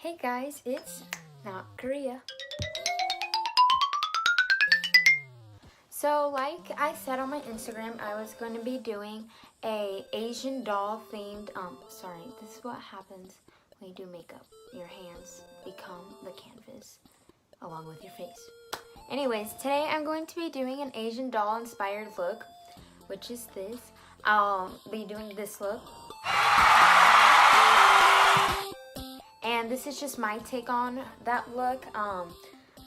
Hey guys, it's not Korea. So like I said on my Instagram, I was going to be doing a Asian doll themed, this is what happens when you do makeup. Your hands become the canvas along with your face. Anyways, today I'm going to be doing an Asian doll inspired look, which is this. I'll be doing this look. And this is just my take on that look.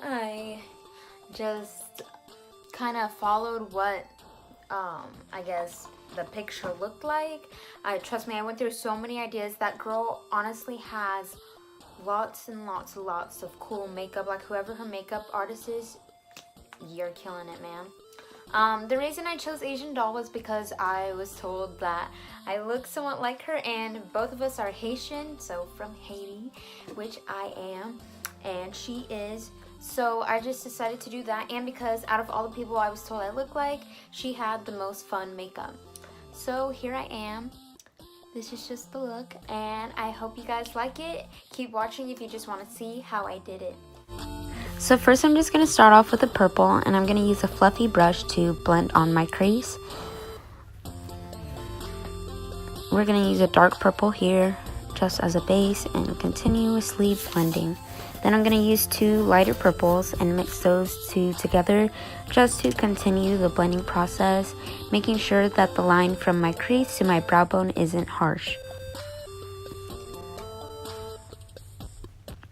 I just kind of followed what I guess the picture looked like. Trust me, I went through so many ideas. That girl honestly has lots and lots of cool makeup. Like whoever her makeup artist is, you're killing it, man. The reason I chose Asian doll was because I was told that I look somewhat like her, and both of us are Haitian, so from Haiti, which I am, and she is. So I just decided to do that, and because out of all the people I was told I looked like, she had the most fun makeup. So here I am. This is just the look, and I hope you guys like it. Keep watching if you just want to see how I did it. So first I'm just going to start off with the purple, and I'm going to use a fluffy brush to blend on my crease. We're going to use a dark purple here just as a base and continuously blending. Then I'm going to use two lighter purples and mix those two together just to continue the blending process, making sure that the line from my crease to my brow bone isn't harsh.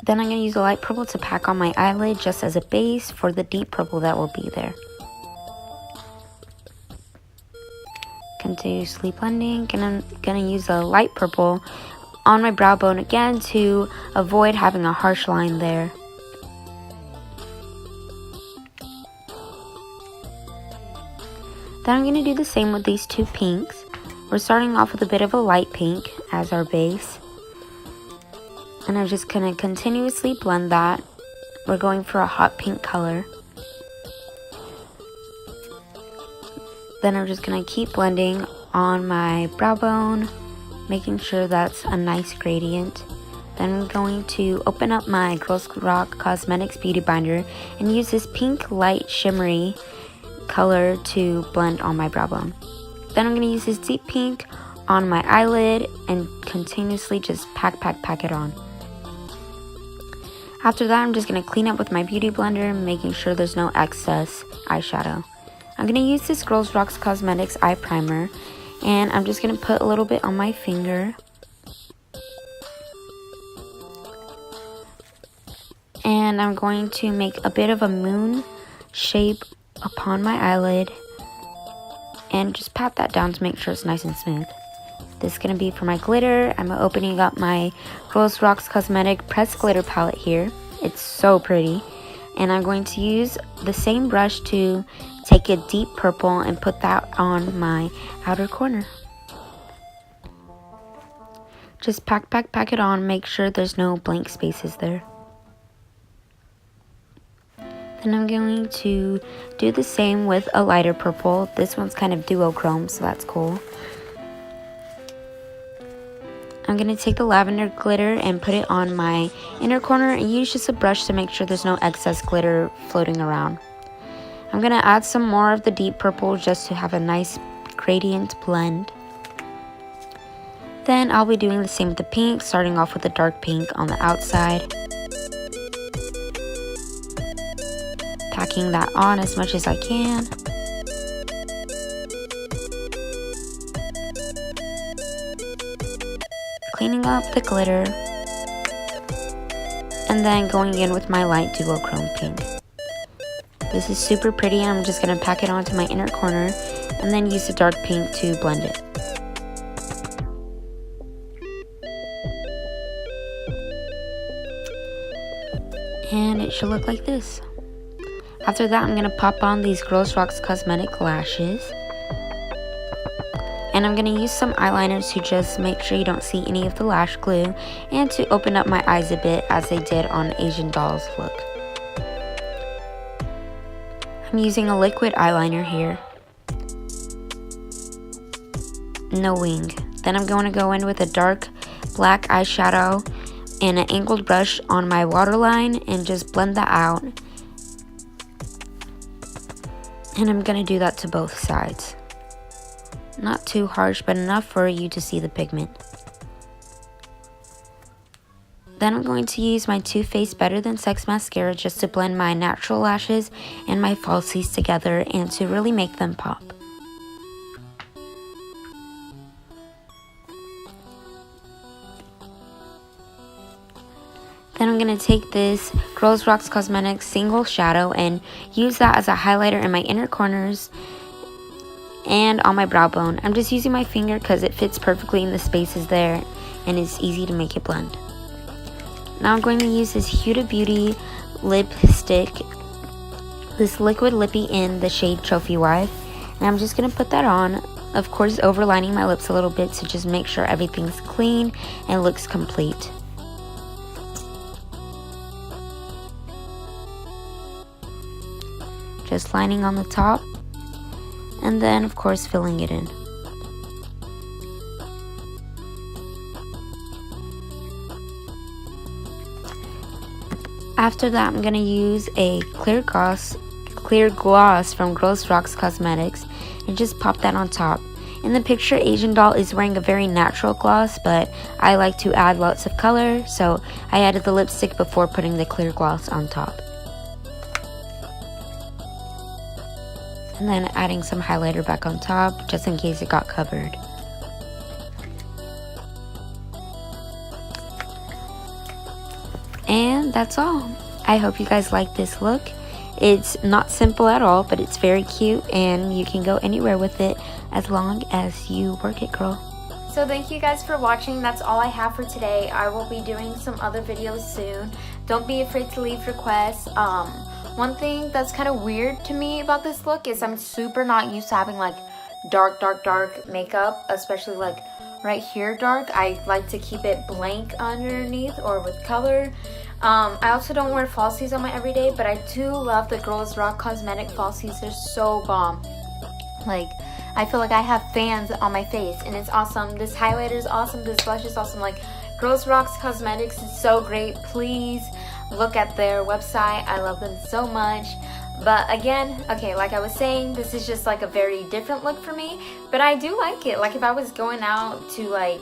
Then I'm going to use a light purple to pack on my eyelid just as a base for the deep purple that will be there. Continuously blending, and I'm going to use a light purple on my brow bone again to avoid having a harsh line there. Then I'm going to do the same with these two pinks. We're starting off with a bit of a light pink as our base. And I'm just going to continuously blend that. We're going for a hot pink color. Then I'm just going to keep blending on my brow bone, making sure that's a nice gradient. Then I'm going to open up my Girls Rock Cosmetics Beauty Binder and use this pink light shimmery color to blend on my brow bone. Then I'm going to use this deep pink on my eyelid and continuously just pack it on. After that, I'm just going to clean up with my beauty blender, making sure there's no excess eyeshadow. I'm going to use this Girls Rock Cosmetics eye primer, and I'm just going to put a little bit on my finger. And I'm going to make a bit of a moon shape upon my eyelid and just pat that down to make sure it's nice and smooth. This is going to be for my glitter. I'm opening up my Girls Rock Cosmetic Pressed Glitter palette here. It's so pretty. And I'm going to use the same brush to take a deep purple and put that on my outer corner. Just pack it on. Make sure there's no blank spaces there. Then I'm going to do the same with a lighter purple. This one's kind of duochrome, so that's cool. I'm going to take the lavender glitter and put it on my inner corner and use just a brush to make sure there's no excess glitter floating around. I'm going to add some more of the deep purple just to have a nice gradient blend. Then I'll be doing the same with the pink, starting off with the dark pink on the outside. Packing that on as much as I can. Cleaning up the glitter, and then going in with my light duochrome pink. This is super pretty, and I'm just going to pack it onto my inner corner and then use the dark pink to blend it. And it should look like this. After that, I'm going to pop on these Girls Rock Cosmetic lashes. And I'm going to use some eyeliners to just make sure you don't see any of the lash glue and to open up my eyes a bit as they did on Asian Doll's look. I'm using a liquid eyeliner here. No wing. Then I'm going to go in with a dark black eyeshadow and an angled brush on my waterline and just blend that out. And I'm going to do that to both sides. Not too harsh, but enough for you to see the pigment. Then I'm going to use my Too Faced Better Than Sex mascara just to blend my natural lashes and my falsies together and to really make them pop. Then I'm going to take this Girls Rocks Cosmetics single shadow and use that as a highlighter in my inner corners and on my brow bone. I'm just using my finger because it fits perfectly in the spaces there and it's easy to make it blend. Now I'm going to use this Huda Beauty lipstick, this liquid lippy in the shade Trophy Wife, and I'm just going to put that on, of course overlining my lips a little bit to just make sure everything's clean and looks complete. Just lining on the top, and then of course filling it in. After that, I'm going to use a clear gloss from Girls Rocks Cosmetics and just pop that on top. In the picture, Asian Doll is wearing a very natural gloss, but I like to add lots of color, so I added the lipstick before putting the clear gloss on top. And then adding some highlighter back on top, just in case it got covered. And that's all. I hope you guys like this look. It's not simple at all, but it's very cute and you can go anywhere with it as long as you work it, girl. So thank you guys for watching. That's all I have for today. I will be doing some other videos soon. Don't be afraid to leave requests. One thing that's kind of weird to me about this look is I'm super not used to having like dark makeup, especially like right here dark. I like to keep it blank underneath or with color. I also don't wear falsies on my everyday, but I do love the Girls Rock Cosmetic falsies. They're so bomb. Like, I feel like I have fans on my face and it's awesome. This highlighter is awesome. This blush is awesome. Like, Girls Rocks Cosmetics is so great. Please look at their website. I love them so much. But again, okay, like I was saying, this is just like a very different look for me, but I do like it. Like if I was going out to like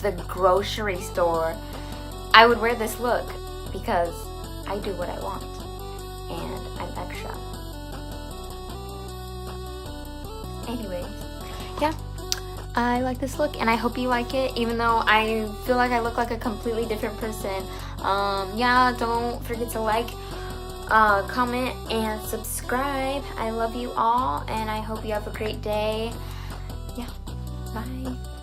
the grocery store, I would wear this look because I do what I want and I'm extra. Anyways, yeah, I like this look and I hope you like it, even though I feel like I look like a completely different person. Yeah, don't forget to like, comment, and subscribe. I love you all and I hope you have a great day. Yeah, bye.